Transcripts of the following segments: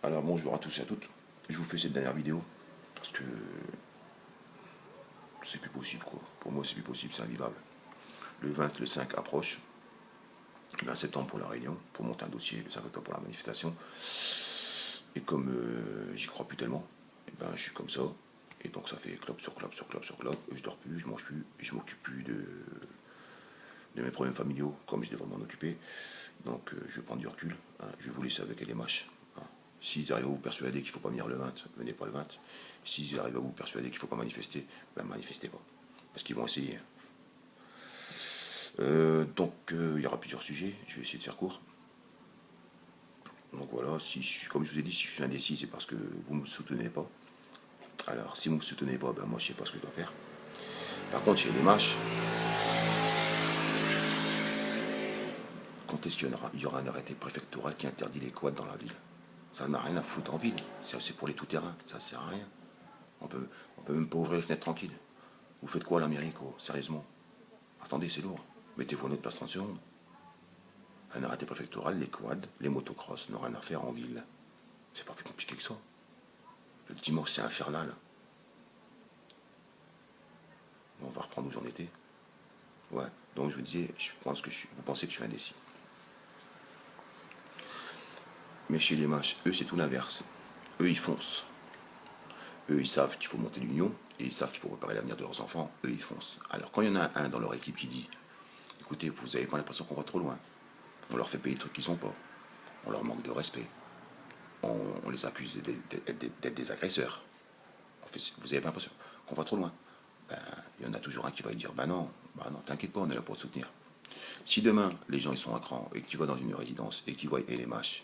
Alors bonjour à tous et à toutes, je vous fais cette dernière vidéo parce que c'est plus possible quoi. Pour moi c'est plus possible, c'est invivable. Le 20, le 5 approche, le 1 septembre pour la réunion, pour monter un dossier, le 5 octobre pour la manifestation. Et comme j'y crois plus tellement, et ben je suis comme ça. Et donc ça fait clope sur clope sur clope sur clope. Je dors plus, je mange plus, et je m'occupe plus de mes problèmes familiaux comme je devrais m'en occuper. Donc je vais prendre du recul, hein, je vais vous laisser avec les mâches. Hein. S'ils arrivent à vous persuader qu'il ne faut pas venir le 20, venez pas le 20. S'ils arrivent à vous persuader qu'il ne faut pas manifester, ben manifestez pas. Parce qu'ils vont essayer. Donc il y aura plusieurs sujets, je vais essayer de faire court. Donc voilà, comme je vous ai dit, si je suis indécis, c'est parce que vous ne me soutenez pas. Alors si vous ne me soutenez pas, ben moi je sais pas ce que je dois faire. Par contre, chez les mâches, quand est-ce qu'il y aura un arrêté préfectoral qui interdit les quads dans la ville? Ça n'a rien à foutre en ville. C'est pour les tout-terrains. Ça sert à rien. On peut même pas ouvrir les fenêtres tranquilles. Vous faites quoi à l'Amérique, oh, sérieusement? Attendez, c'est lourd. Mettez-vous en autre place 30 secondes. Un arrêté préfectoral, les quads, les motocross n'ont rien à faire en ville. C'est pas plus compliqué que ça. Le dimanche, c'est infernal. On va reprendre où j'en étais. Ouais. Donc je vous disais, je pense que vous pensez que je suis indécis. Mais chez les mâches, eux, c'est tout l'inverse. Eux, ils foncent. Eux, ils savent qu'il faut monter l'union et ils savent qu'il faut préparer l'avenir de leurs enfants. Eux, ils foncent. Alors, quand il y en a un dans leur équipe qui dit écoutez, vous n'avez pas l'impression qu'on va trop loin, on leur fait payer des trucs qu'ils sont pas, on leur manque de respect, on les accuse d'être des agresseurs. Vous n'avez pas l'impression qu'on va trop loin. Ben, il y en a toujours un qui va dire bah non, t'inquiète pas, on est là pour te soutenir. Si demain, les gens ils sont à cran et que tu vas dans une résidence et qu'ils voient les mâches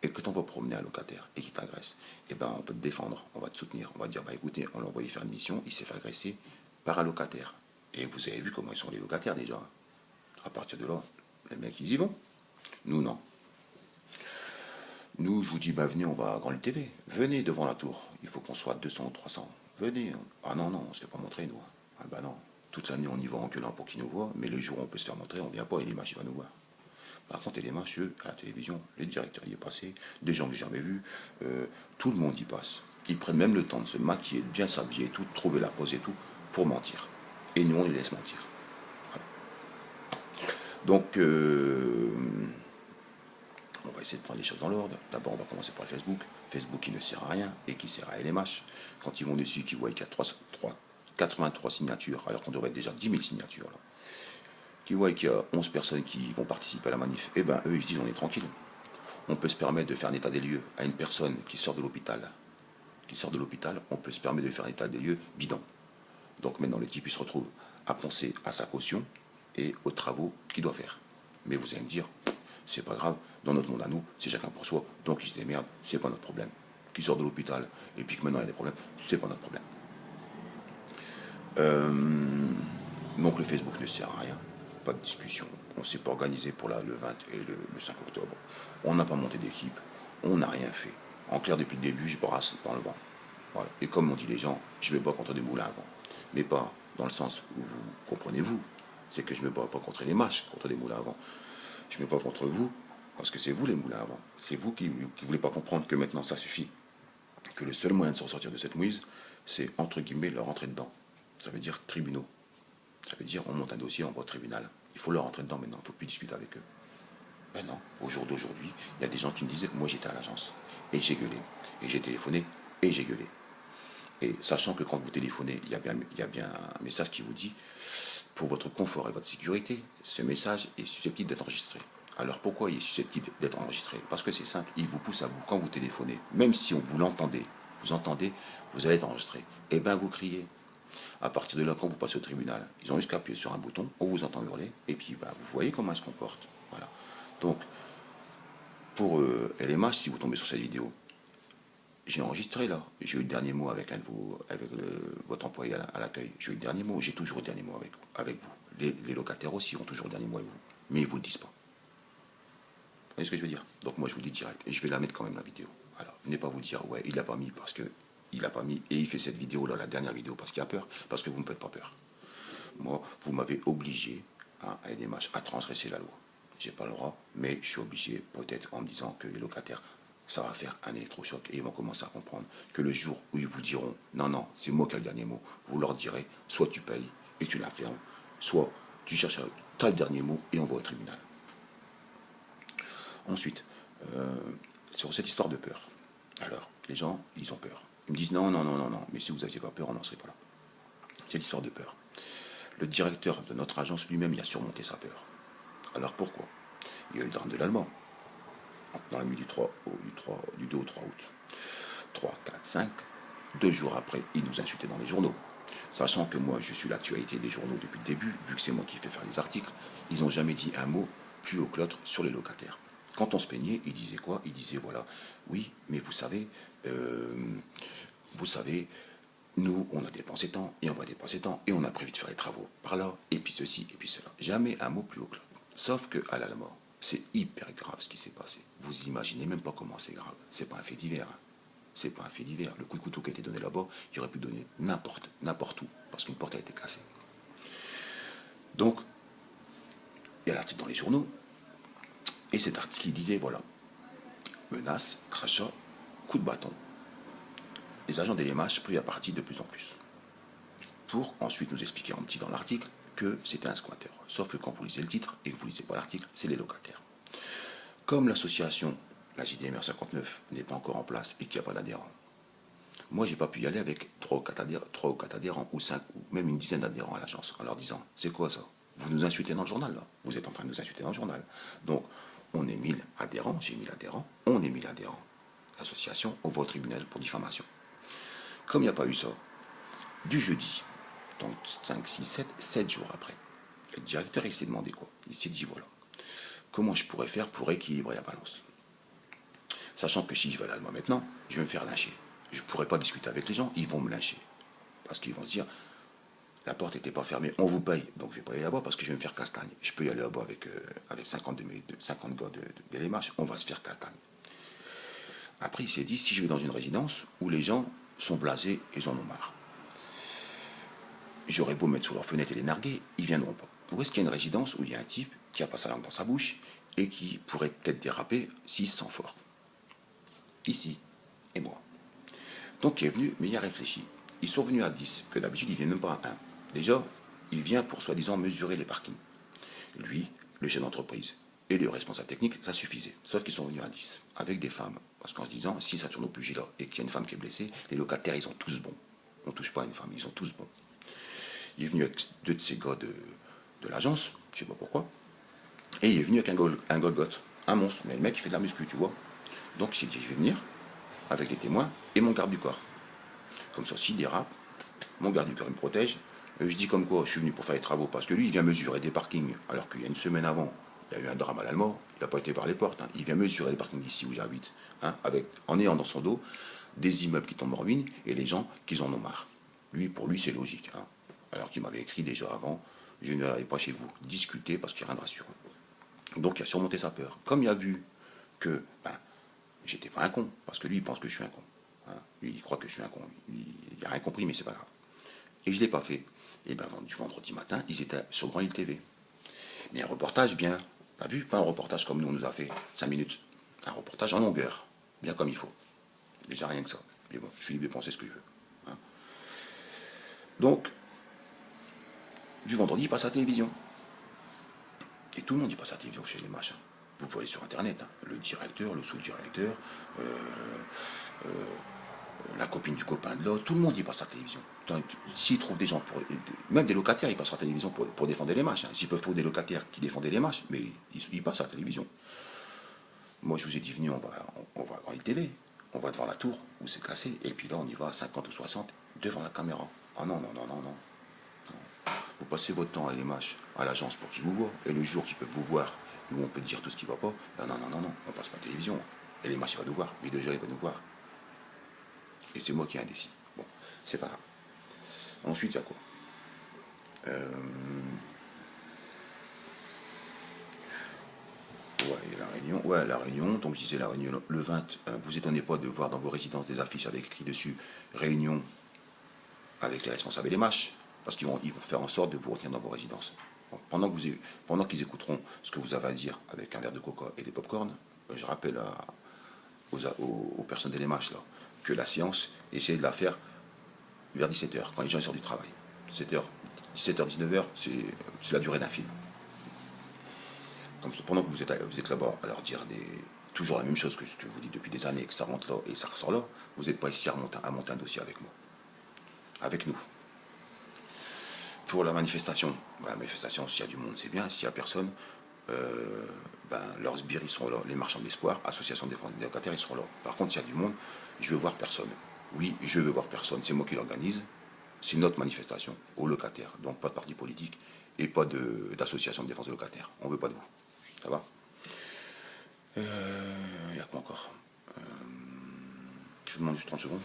et que tu vas promener un locataire et qu'il t'agresse, eh ben on peut te défendre, on va te soutenir, on va te dire bah écoutez, on l'a envoyé faire une mission, il s'est fait agresser par un locataire. Et vous avez vu comment ils sont les locataires déjà. À partir de là, les mecs ils y vont. Nous non. Nous, je vous dis, bah venez, on va à Grand TV. Venez devant la tour. Il faut qu'on soit 200 ou 300. Venez. Ah non, non, on se fait pas montrer, nous. Ah bah non. Toute l'année, on y va en gueulant pour qu'ils nous voient, mais le jour où on peut se faire montrer, on vient pas et l'image, il va nous voir. Par contre, et les marches, eux, à la télévision, le directeur y est passé, des gens que j'ai jamais vus, tout le monde y passe. Ils prennent même le temps de se maquiller, de bien s'habiller et tout, de trouver la pose et tout, pour mentir. Et nous, on les laisse mentir. Voilà. Donc, on va essayer de prendre les choses dans l'ordre. D'abord, on va commencer par le Facebook. Facebook qui ne sert à rien et qui sert à LMH. Quand ils vont dessus, qu'ils voient qu'il y a 83 signatures, alors qu'on devrait être déjà 10 000 signatures, là. Qui voient qu'il y a 11 personnes qui vont participer à la manif, eh ben eux, ils se disent on est tranquille. On peut se permettre de faire un état des lieux à une personne qui sort de l'hôpital. On peut se permettre de faire un état des lieux bidon. Donc maintenant, le type, il se retrouve à penser à sa caution et aux travaux qu'il doit faire. Mais vous allez me dire, c'est pas grave, dans notre monde à nous, c'est chacun pour soi, donc il se démerde, c'est pas notre problème. Qui sort de l'hôpital et puis que maintenant il y a des problèmes, c'est pas notre problème. Donc le Facebook ne sert à rien, pas de discussion. On ne s'est pas organisé pour le 20 et le 5 octobre. On n'a pas monté d'équipe, on n'a rien fait. En clair, depuis le début, je brasse dans le vent. Voilà. Et comme on dit les gens, je me bats contre des moulins à vent. Mais pas dans le sens où vous comprenez-vous. C'est que je me bats pas contre les mâches, contre des moulins à vent. Je me bats contre vous, parce que c'est vous les moulins à vent. C'est vous qui ne voulez pas comprendre que maintenant ça suffit. Que le seul moyen de s'en sortir de cette mouise, c'est entre guillemets leur rentrer dedans. Ça veut dire tribunaux. Ça veut dire on monte un dossier, on va au tribunal. Il faut leur rentrer dedans maintenant, il ne faut plus discuter avec eux. Ben non, au jour d'aujourd'hui, il y a des gens qui me disaient que moi j'étais à l'agence. Et j'ai gueulé. Et j'ai téléphoné. Et j'ai gueulé. Et sachant que quand vous téléphonez, il y a bien un message qui vous dit, pour votre confort et votre sécurité, ce message est susceptible d'être enregistré. Alors pourquoi il est susceptible d'être enregistré? Parce que c'est simple, il vous pousse à vous, quand vous téléphonez, même si vous l'entendez, vous allez être enregistré. Et bien vous criez. À partir de là, quand vous passez au tribunal, ils ont juste qu'à appuyer sur un bouton, on vous entend hurler, et puis bah, vous voyez comment ils se comportent. Voilà. Donc, pour LMH, si vous tombez sur cette vidéo, j'ai enregistré là. J'ai eu le dernier mot avec votre employé à l'accueil. J'ai eu le dernier mot. J'ai toujours le dernier mot avec vous. Les locataires aussi ont toujours le dernier mot avec vous. Mais ils ne vous le disent pas. Vous voyez ce que je veux dire? Donc moi je vous le dis direct. Et je vais la mettre quand même la vidéo. Alors, venez pas vous dire ouais, il l'a pas mis parce que il l'a pas mis et il fait cette vidéo là, la dernière vidéo, parce qu'il a peur, parce que vous ne me faites pas peur. Moi, vous m'avez obligé à LMH à transgresser la loi. J'ai pas le droit, mais je suis obligé, peut-être en me disant que les locataires ça va faire un électrochoc et ils vont commencer à comprendre que le jour où ils vous diront non, non, c'est moi qui ai le dernier mot, vous leur direz soit tu payes et tu la fermes, soit tu cherches tu as le dernier mot et on va au tribunal. Ensuite, sur cette histoire de peur, alors les gens, ils ont peur. Ils me disent non, non, non, non, non, mais si vous n'aviez pas peur, on n'en serait pas là. Cette histoire de peur. Le directeur de notre agence lui-même, il a surmonté sa peur. Alors pourquoi? Il y a eu le drame de l'Allemand, dans la nuit du 2 au 3 août. 3, 4, 5, 2 jours après, il nous insultait dans les journaux. Sachant que moi, je suis l'actualité des journaux depuis le début, vu que c'est moi qui fais faire les articles, ils n'ont jamais dit un mot plus haut que l'autre sur les locataires. Quand on se peignait, ils disaient quoi? Ils disaient, voilà, oui, mais vous savez, nous, on a dépensé tant, et on va dépenser tant, et on a prévu de faire les travaux par là, et puis ceci, et puis cela. Jamais un mot plus haut que l'autre. Sauf qu'à la mort, c'est hyper grave ce qui s'est passé. Vous imaginez même pas comment c'est grave. C'est pas un fait divers. Hein. C'est pas un fait divers. Le coup de couteau qui a été donné là-bas, il aurait pu donner n'importe où, parce qu'une porte a été cassée. Donc, il y a l'article dans les journaux, et cet article qui disait, voilà, menace, crachat, coup de bâton. Les agents des LMH pris à partie de plus en plus. Pour ensuite nous expliquer en petit dans l'article que c'était un squatter. Sauf que quand vous lisez le titre et que vous lisez pas l'article, c'est les locataires. Comme l'association, la JDMR 59, n'est pas encore en place et qu'il n'y a pas d'adhérents, moi j'ai pas pu y aller avec 3 ou 4 adhérents, ou 5, ou même une dizaine d'adhérents à l'agence, en leur disant, c'est quoi ça? Vous nous insultez dans le journal là, vous êtes en train de nous insulter dans le journal. Donc on est 1000 adhérents, j'ai 1000 adhérents, on est 1000 adhérents. L'association, on va au tribunal pour diffamation. Comme il n'y a pas eu ça, du jeudi, donc 5, 6, 7 jours après, le directeur il s'est demandé quoi? Il s'est dit voilà, comment je pourrais faire pour équilibrer la balance? Sachant que si je vais à l'Allemagne maintenant, je vais me faire lyncher. Je ne pourrai pas discuter avec les gens, ils vont me lyncher. Parce qu'ils vont se dire, la porte n'était pas fermée, on vous paye, donc je ne vais pas y aller là-bas parce que je vais me faire castagne. Je peux y aller là-bas avec 50 gars de LMH, on va se faire castagne. Après, il s'est dit, si je vais dans une résidence où les gens sont blasés, ils en ont marre. J'aurais beau mettre sur leur fenêtre et les narguer, ils ne viendront pas. Où est-ce qu'il y a une résidence où il y a un type qui a pas sa langue dans sa bouche et qui pourrait peut-être déraper s'il se sent fort? Ici, et moi. Donc il est venu, mais il a réfléchi. Ils sont venus à 10, que d'habitude ils ne viennent même pas à 1. Déjà, il vient pour soi-disant mesurer les parkings. Lui, le chef d'entreprise et le responsable technique, ça suffisait. Sauf qu'ils sont venus à 10, avec des femmes. Parce qu'en se disant, si ça tourne au pugilat et qu'il y a une femme qui est blessée, les locataires, ils ont tous bon. On ne touche pas à une femme, ils ont tous bon. Il est venu avec 2 de ces gars de l'agence, je ne sais pas pourquoi, et il est venu avec un Golgoth, un monstre, mais le mec il fait de la muscu, tu vois. Donc il s'est dit, je vais venir avec les témoins et mon garde du corps. Comme ça, s'il dérape, mon garde du corps il me protège. Je dis comme quoi, je suis venu pour faire les travaux, parce que lui, il vient mesurer des parkings, alors qu'il y a une semaine avant, il y a eu un drame à l'Allemand, il n'a pas été par les portes, hein. Il vient mesurer les parkings d'ici où j'habite, hein, en ayant dans son dos des immeubles qui tombent en ruine et les gens qui en ont marre. Lui, pour lui, c'est logique. Hein. Alors qu'il m'avait écrit déjà avant, je ne n'allais pas chez vous discuter parce qu'il n'y a rien de rassurant. Donc il a surmonté sa peur. Comme il a vu que j'étais pas un con, parce que lui il pense que je suis un con. Hein. Lui il croit que je suis un con. Il n'a rien compris, mais c'est pas grave. Et je ne l'ai pas fait. Et bien du vendredi matin, ils étaient sur Grand Île TV. Mais un reportage bien, t'as vu? Pas un reportage comme nous on nous a fait 5 minutes. Un reportage en longueur, bien comme il faut. Déjà rien que ça. Mais bon, je suis libre de penser ce que je veux. Hein. Donc, du vendredi, il passe à la télévision. Et tout le monde y passe à la télévision chez les machins. Vous pouvez aller sur Internet, hein. Le directeur, le sous-directeur, la copine du copain de l'autre, tout le monde y passe à la télévision. S'ils trouvent des gens, même des locataires, ils passent à la télévision pour défendre les machins. Hein. S'ils peuvent trouver des locataires qui défendaient les machins, mais ils passent à la télévision. Moi, je vous ai dit, venez, on va à Grand Île TV. On va devant la tour où c'est cassé, et puis là, on y va à 50 ou 60 devant la caméra. Ah non, non, non, non, non. Vous passez votre temps à LMH, à l'agence pour qu'ils vous voient, et le jour qu'ils peuvent vous voir, où on peut dire tout ce qui ne va pas, non, non, non, non, non, on passe pas à la télévision. LMH, il va nous voir, mais déjà, il va nous voir. Et c'est moi qui ai indécis. Bon, c'est pas grave. Ensuite, il y a quoi? Ouais, la Réunion. Ouais, la Réunion. Donc, je disais la Réunion le 20. Vous étonnez pas de voir dans vos résidences des affiches avec écrit dessus Réunion avec les responsables LMH, parce qu'ils vont faire en sorte de vous retenir dans vos résidences. Bon, pendant qu'ils écouteront ce que vous avez à dire avec un verre de coca et des pop-corn, je rappelle aux personnes des LMH, là, que la séance, essayez de la faire vers 17h, quand les gens sortent du travail. 17h, 17h, 19h, c'est la durée d'un film. Comme pendant que vous êtes là-bas à leur dire toujours la même chose que je vous dis depuis des années, que ça rentre là et ça ressort là, vous n'êtes pas ici à monter un dossier avec moi. Avec nous. Pour la manifestation, s'il y a du monde, c'est bien. S'il n'y a personne, leurs sbires, ils seront là. Les marchands d'espoir, association des locataires, ils seront là. Par contre, s'il y a du monde, je veux voir personne. Oui, je veux voir personne. C'est moi qui l'organise. C'est notre manifestation aux locataires. Donc pas de parti politique et pas d'association de défense des locataires. On ne veut pas de vous. Ça va? Il y a quoi encore? Je vous demande juste 30 secondes.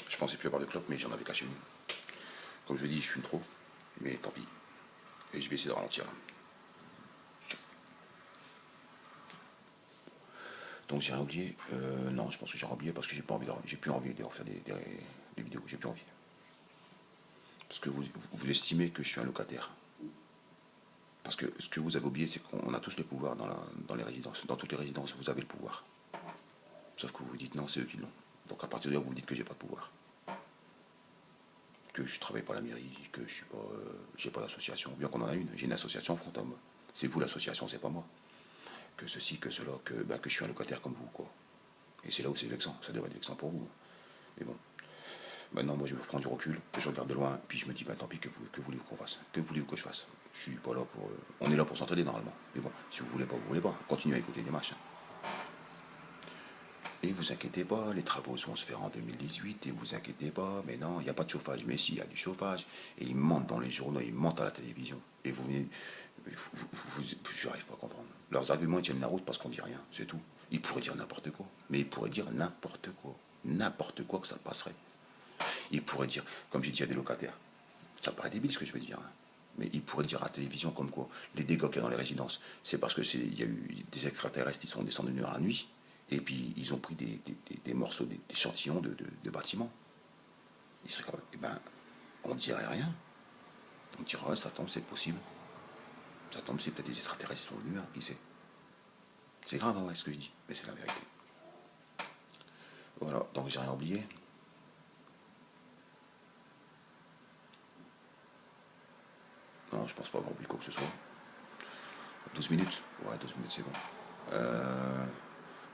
Je pensais plus avoir de clope, mais j'en avais caché une. Comme je dis, je fume trop, mais tant pis. Et je vais essayer de ralentir là. Donc j'ai rien oublié. Non, je pense que j'ai rien oublié parce que j'ai plus envie de refaire des vidéos. J'ai plus envie. Parce que vous estimez que je suis un locataire. Parce que ce que vous avez oublié, c'est qu'on a tous le pouvoir dans les résidences. Dans toutes les résidences, vous avez le pouvoir. Sauf que vous vous dites non, c'est eux qui l'ont. Donc à partir de là, vous vous dites que j'ai pas de pouvoir. Que je travaille pas à la mairie, que je suis pas, j'ai pas d'association. Bien qu'on en a une, j'ai une association Fantôme. C'est vous l'association, c'est pas moi. Que ceci, que cela, que je suis un locataire comme vous, quoi. Et c'est là où c'est vexant. Ça devrait être vexant pour vous. Mais bon. Maintenant, moi, je me prends du recul, je regarde de loin, puis je me dis, tant pis, que voulez-vous qu'on fasse? Que voulez-vous que je fasse? Je suis pas là pour... on est là pour s'entraider, normalement. Mais bon, si vous voulez pas, vous voulez pas. Continuez à écouter des machins. Et vous inquiétez pas, les travaux vont se faire en 2018, et vous inquiétez pas, mais non, il n'y a pas de chauffage. Mais si, il y a du chauffage. Et ils mentent dans les journaux, ils mentent à la télévision. Et vous venez... je n'arrive pas à comprendre. Leurs arguments ils tiennent la route parce qu'on dit rien, c'est tout. Ils pourraient dire n'importe quoi. Mais ils pourraient dire n'importe quoi. N'importe quoi que ça passerait. Il pourrait dire, comme j'ai dit à des locataires, ça paraît débile ce que je vais dire, hein, mais il pourrait dire à la télévision comme quoi les dégâts qu'il y a dans les résidences, c'est parce que il y a eu des extraterrestres qui sont descendus dans la nuit, et puis ils ont pris des morceaux, des échantillons de bâtiments. Il serait capable, on dirait rien. On dirait, ouais, ça tombe, c'est possible. Ça tombe, c'est peut-être des extraterrestres qui sont venus, hein, qui sait. C'est grave, hein, ouais, ce que je dis, mais c'est la vérité. Voilà, donc j'ai rien oublié. Non, je pense pas avoir oublié quoi que ce soit. 12 minutes? Ouais, 12 minutes, c'est bon.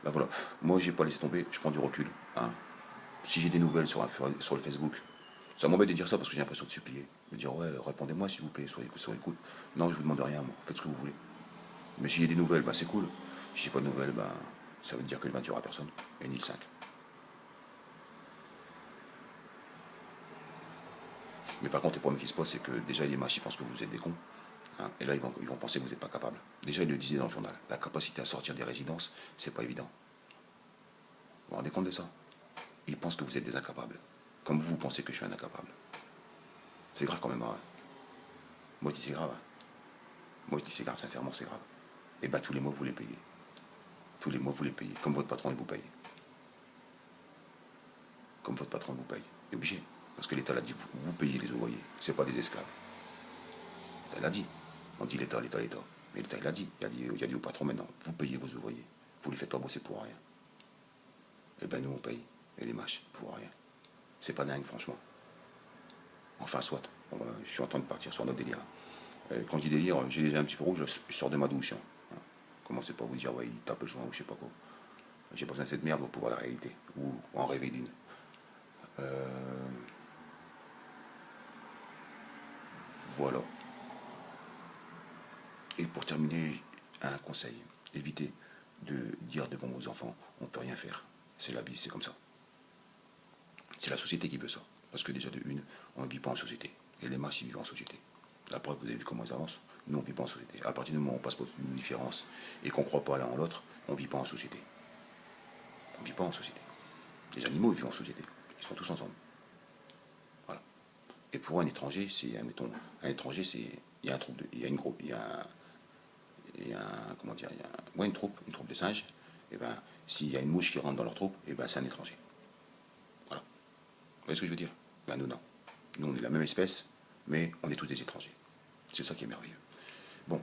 Voilà. Moi, j'ai pas laissé tomber, je prends du recul. Hein. Si j'ai des nouvelles sur le Facebook, ça m'embête de dire ça parce que j'ai l'impression de supplier. De dire, ouais, répondez-moi s'il vous plaît, soyez écoute. Non, je vous demande rien, moi. Faites ce que vous voulez. Mais si j'ai des nouvelles, c'est cool. Si j'ai pas de nouvelles, ça veut dire que le 20 il n'y aura personne. Et ni le 5. Mais par contre, le problème qui se pose, c'est que déjà, les machins, ils pensent que vous êtes des cons. Hein, et là, ils vont penser que vous n'êtes pas capable. Déjà, ils le disaient dans le journal. La capacité à sortir des résidences, c'est pas évident. Vous vous rendez compte de ça? Ils pensent que vous êtes des incapables. Comme vous pensez que je suis un incapable. C'est grave quand même, hein. Moi, je dis c'est grave. Hein. Moi, je dis c'est grave, sincèrement, c'est grave. Et tous les mois, vous les payez. Tous les mois, vous les payez. Comme votre patron, il vous paye. Comme votre patron vous paye. Il est obligé. Parce que l'État l'a dit, vous payez les ouvriers. Ce n'est pas des esclaves. Il l'a dit. On dit l'État. Mais l'État, il l'a dit. Il a dit au patron maintenant, vous payez vos ouvriers. Vous ne les faites pas bosser pour rien. Et nous, on paye. Et les mâches, pour rien. C'est pas dingue, franchement. Enfin, soit. Je suis en train de partir sur notre délire. Quand je dis délire, j'ai déjà un petit peu rouge, je sors de ma douche. Hein. Commencez pas à vous dire, ouais, il tape le joint ou je sais pas quoi. J'ai besoin de cette merde pour voir la réalité. Ou en rêver d'une. Voilà. Et pour terminer, un conseil. Évitez de dire devant vos enfants, on ne peut rien faire. C'est la vie, c'est comme ça. C'est la société qui veut ça. Parce que déjà de une, on ne vit pas en société. Et les machines vivent en société. La preuve, vous avez vu comment ils avancent. Nous, on ne vit pas en société. À partir du moment où on passe pour une différence et qu'on ne croit pas l'un en l'autre, on ne vit pas en société. On ne vit pas en société. Les animaux vivent en société. Ils sont tous ensemble. Voilà. Et pour un étranger, c'est, admettons, un étranger, c'est, il y a un troupe, il y a une groupe, il y a comment dire, une troupe de singes. Et s'il y a une mouche qui rentre dans leur troupe, c'est un étranger. Voilà. voyez ce que je veux dire? Ben nous, non. Nous, on est la même espèce, mais on est tous des étrangers. C'est ça qui est merveilleux. Bon,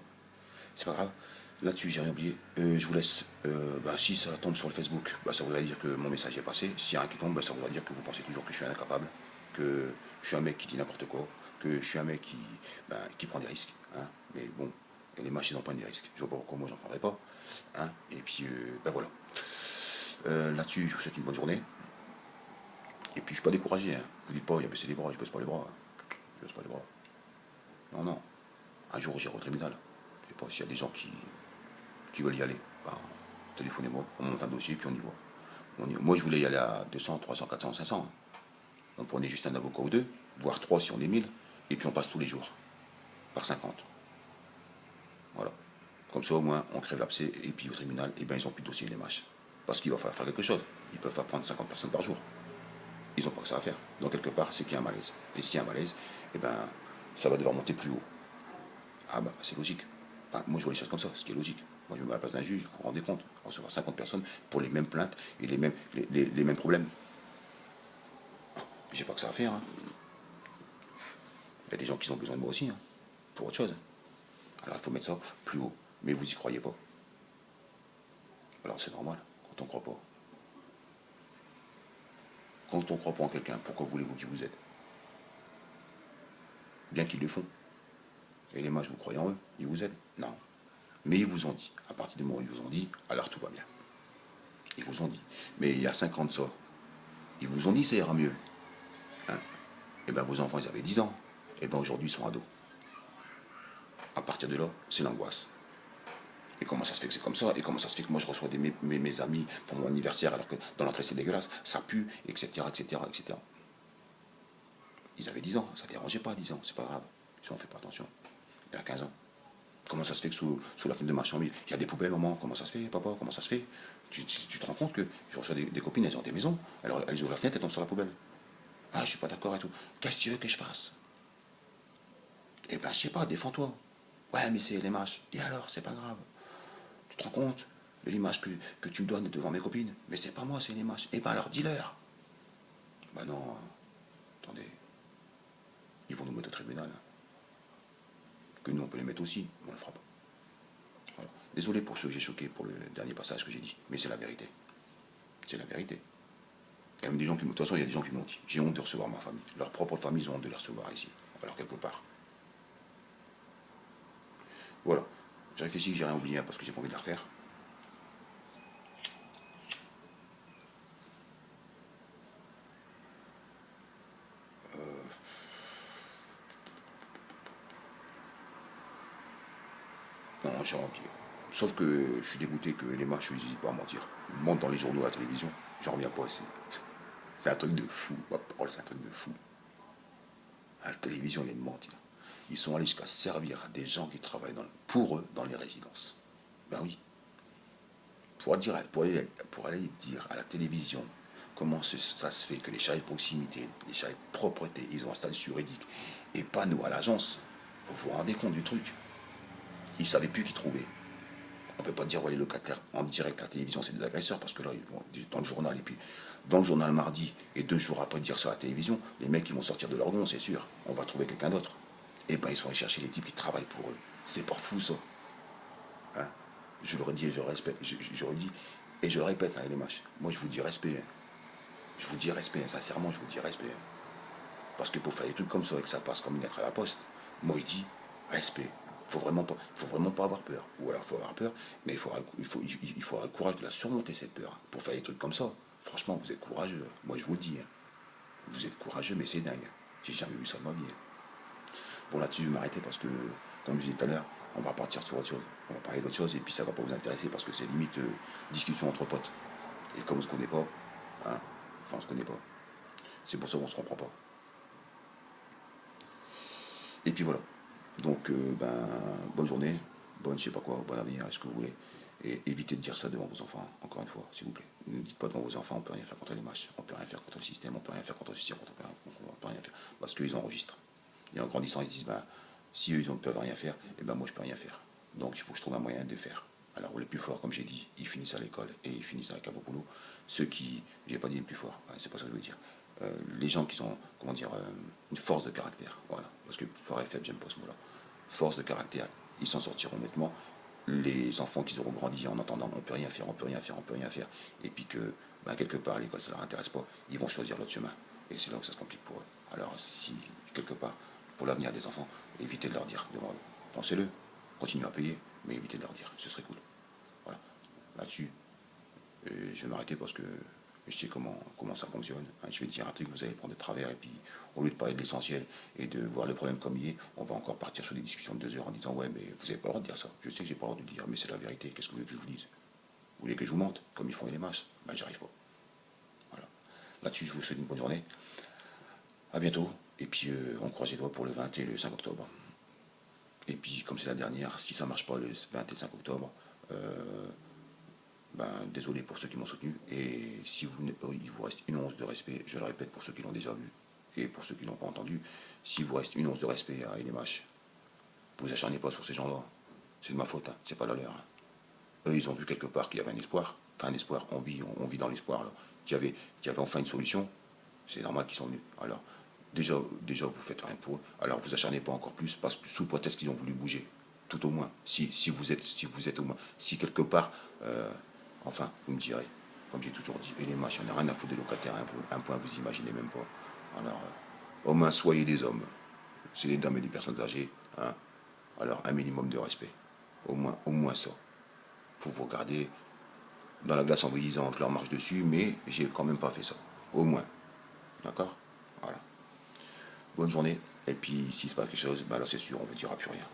c'est pas grave. Là-dessus, j'ai rien oublié. Je vous laisse. Bah, si ça tombe sur le Facebook, bah, ça voudrait dire que mon message est passé. S'il y a un qui tombe, bah, ça voudrait dire que vous pensez toujours que je suis un incapable, que je suis un mec qui dit n'importe quoi, que je suis un mec qui prend des risques. Hein. Mais bon, les machines n'en prennent des risques. Je vois pas pourquoi moi j'en prendrais pas. Hein. Et puis, ben voilà. Là-dessus, je vous souhaite une bonne journée. Et puis, je suis pas découragé. Hein. Vous dites pas, il a baissé les bras, je baisse pas les bras. Hein. Je baisse pas les bras. Non, non. Un jour, j'irai au tribunal. Je sais pas s'il y a des gens qui veulent y aller. Ben, téléphonez-moi, on monte un dossier, puis on y va. Moi, je voulais y aller à 200, 300, 400, 500. On prenait juste un avocat ou deux, voire trois si on est 1000, et puis on passe tous les jours, par 50. Voilà. Comme ça, au moins, on crève l'abcès, et puis au tribunal, eh ben, ils n'ont plus de dossier, les mâches. Parce qu'il va falloir faire quelque chose. Ils peuvent pas prendre 50 personnes par jour. Ils n'ont pas que ça à faire. Donc, quelque part, c'est qu'il y a un malaise. Et s'il y a un malaise, eh ben, ça va devoir monter plus haut. Ah, bah, c'est logique. Enfin, moi, je vois les choses comme ça, ce qui est logique. Moi, je me mets à la place d'un juge, vous vous rendez compte, recevoir 50 personnes pour les mêmes plaintes et les mêmes problèmes. J'ai pas que ça à faire. Hein. Il y a des gens qui ont besoin de moi aussi, hein, pour autre chose. Alors il faut mettre ça plus haut. Mais vous y croyez pas. Alors c'est normal, quand on croit pas. Quand on croit pas en quelqu'un, pourquoi voulez-vous qu'il vous aide? Bien qu'ils le font. Et les mages, vous croyez en eux, ils vous aident? Non. Mais ils vous ont dit, à partir du moment où ils vous ont dit, alors tout va bien. Ils vous ont dit. Mais il y a 5 ans de ça, ils vous ont dit ça ira mieux. Hein. Et bien vos enfants, ils avaient 10 ans. Et bien aujourd'hui, ils sont ados. À partir de là, c'est l'angoisse. Et comment ça se fait que c'est comme ça? Et comment ça se fait que moi je reçois mes amis pour mon anniversaire alors que dans l'entrée c'est dégueulasse, ça pue, etc., etc., etc. Ils avaient 10 ans, ça ne dérangeait pas à 10 ans, c'est pas grave. Si on ne fait pas attention. Il y a 15 ans. Comment ça se fait que sous la fenêtre de ma chambre, il y a des poubelles, maman? Comment ça se fait, papa? Comment ça se fait? Tu te rends compte que je reçois des copines, elles ont des maisons, alors elles ouvrent la fenêtre, elles tombent sur la poubelle. Ah, je suis pas d'accord et tout. Qu'est-ce que tu veux que je fasse? Eh ben, je sais pas, défends-toi. Ouais, mais c'est les mâches. Et alors, c'est pas grave. Tu te rends compte de l'image que tu me donnes devant mes copines? Mais c'est pas moi, c'est une image. Eh ben alors dis-leur. Ben non, attendez. Ils vont nous mettre au tribunal. Hein. Que nous, on peut les mettre aussi, mais on le fera pas. Voilà. Désolé pour ceux que j'ai choqués pour le dernier passage que j'ai dit, mais c'est la vérité. C'est la vérité. Il y a même des gens qui, de toute façon, il y a des gens qui m'ont dit, j'ai honte de recevoir ma famille. Leur propre famille, ils ont honte de les recevoir ici. Alors quelque part. Voilà. J'ai réfléchi que j'ai rien oublié hein, parce que j'ai pas envie de la refaire. Non, j'ai rien oublié. Sauf que je suis dégoûté que les machos, ils n'hésitent pas à mentir. Ils mentent dans les journaux, à la télévision. J'en reviens pas assez. C'est un truc de fou. Ma parole, c'est un truc de fou. À la télévision, ils mentent. Ils sont allés jusqu'à servir des gens qui travaillent pour eux dans les résidences. Ben oui. Pour aller dire à la télévision comment ça se fait que les charrettes de proximité, les charrettes de propreté, ils ont un statut juridique, et pas nous à l'agence. Vous vous rendez compte du truc? Ils ne savaient plus qui trouver. On ne peut pas dire ouais, les locataires en direct à la télévision c'est des agresseurs parce que là ils vont dans le journal et puis dans le journal mardi et 2 jours après dire ça à la télévision, les mecs ils vont sortir de leur nom, c'est sûr. On va trouver quelqu'un d'autre. Et ben ils sont allés chercher les types qui travaillent pour eux. C'est pas fou ça. Hein. Je leur ai dit et je le respecte. J'aurais dit et je le répète, hein, les mâches. Moi je vous dis respect. Hein. Je vous dis respect, hein. Sincèrement je vous dis respect. Hein. Parce que pour faire des trucs comme ça et que ça passe comme une lettre à la poste, moi je dis respect. Faut vraiment pas avoir peur. Ou alors il faut avoir peur, mais il faut avoir le courage de la surmonter cette peur. Pour faire des trucs comme ça, franchement, vous êtes courageux. Moi je vous le dis. Hein. Vous êtes courageux, mais c'est dingue. J'ai jamais vu ça de ma vie. Hein. Bon là-dessus, je vais m'arrêter parce que, comme je disais tout à l'heure, on va partir sur autre chose. On va parler d'autre chose et puis ça va pas vous intéresser parce que c'est limite discussion entre potes. Et comme on se connaît pas, hein, enfin on se connaît pas. C'est pour ça qu'on se comprend pas. Et puis voilà. Donc, bonne journée, bonne je sais pas quoi, bon avenir, est-ce que vous voulez. Et évitez de dire ça devant vos enfants, encore une fois, s'il vous plaît. Ne dites pas devant vos enfants, on peut rien faire contre les mâches, on peut rien faire contre le système, on peut rien faire contre le système, on peut rien faire. Parce qu'ils enregistrent. Et en grandissant, ils se disent, si eux, ils ne peuvent rien faire, et moi, je peux rien faire. Donc, il faut que je trouve un moyen de faire. Alors, les plus forts, comme j'ai dit, ils finissent à l'école et ils finissent avec un beau boulot. Ceux qui, j'ai pas dit les plus forts, c'est pas ça que je veux dire. les gens qui ont, comment dire, une force de caractère, voilà, parce que fort et faible, j'aime pas ce mot-là, force de caractère, ils s'en sortiront honnêtement. Les enfants qui auront grandi en entendant on peut rien faire, on peut rien faire, on peut rien faire, et puis que ben, quelque part l'école ça leur intéresse pas, ils vont choisir l'autre chemin. Et c'est là où ça se complique pour eux. Alors si quelque part, pour l'avenir des enfants, évitez de leur dire, pensez-le, continuez à payer, mais évitez de leur dire, ce serait cool. Voilà. Là-dessus, je vais m'arrêter parce que je sais comment ça fonctionne. Je vais dire un truc, vous allez prendre de travers, et puis au lieu de parler de l'essentiel et de voir le problème comme il est, on va encore partir sur des discussions de 2 heures en disant ouais mais vous n'avez pas le droit de dire ça. Je sais que j'ai pas le droit de le dire, mais c'est la vérité. Qu'est-ce que vous voulez que je vous dise? Vous voulez que je vous mente, comme ils font les masses? Ben j'y arrive pas. Voilà. Là-dessus, je vous souhaite une bonne journée. À bientôt. Et puis on croise les doigts pour le 20 et le 5 octobre. Et puis comme c'est la dernière, si ça marche pas le 20 et 5 octobre, ben, désolé pour ceux qui m'ont soutenu. Et si il vous reste une once de respect, je le répète pour ceux qui l'ont déjà vu et pour ceux qui n'ont pas entendu, s'il vous reste une once de respect à LMH, vous acharnez pas sur ces gens-là. C'est de ma faute, hein. C'est pas la leur. Hein. Eux, ils ont vu quelque part qu'il y avait un espoir. Enfin, un espoir, on vit dans l'espoir, là. Qu'il y avait enfin une solution. C'est normal qu'ils sont venus. Alors, déjà, vous faites rien pour eux. Alors, vous acharnez pas encore plus, parce que sous prétexte qu'ils ont voulu bouger. Tout au moins. Si vous êtes au moins. Si quelque part, enfin, vous me direz, comme j'ai toujours dit, et les machins, il n'y a rien à foutre des locataires. Un point, vous imaginez même pas. Alors, au moins, soyez des hommes. C'est des dames et des personnes âgées. Hein. Alors, un minimum de respect. Au moins ça. Pour vous regarder dans la glace en vous disant je leur marche dessus, mais j'ai quand même pas fait ça. Au moins. D'accord? Voilà. Bonne journée. Et puis, s'il se passe quelque chose, ben là, c'est sûr, on ne vous dira plus rien.